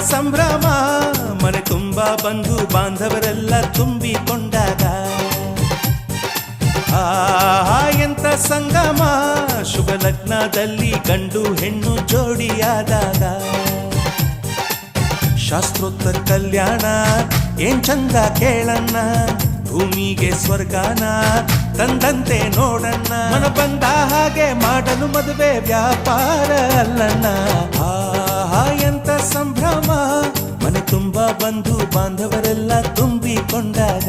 ಸಂಭ್ರಮ ಮನೆ ತುಂಬ ಬಂಧು ಬಾಂಧವರೆಲ್ಲ ತುಂಬಿಕೊಂಡಾಗ ಎಂತ ಸಂಗಮ ಶುಭ ಲಗ್ನದಲ್ಲಿ ಗಂಡು ಹೆಣ್ಣು ಜೋಡಿಯಾದಾಗ ಶಾಸ್ತ್ರೋತ್ತರ ಕಲ್ಯಾಣ ಏನ್ ಚಂದ ಕೇಳಣ್ಣ ಭೂಮಿಗೆ ಸ್ವರ್ಗಾನ ತಂದಂತೆ ನೋಡಣ್ಣ ಮನ ಬಂದ ಹಾಗೆ ಮಾಡಲು ಮದುವೆ ವ್ಯಾಪಾರ ಅಲ್ಲಣ್ಣ ಎಂತ ಸಂಭ್ರಮ ಮನೆ ತುಂಬ ಬಂಧು ಬಾಂಧವರೆಲ್ಲ ತುಂಬಿಕೊಂಡಾಗ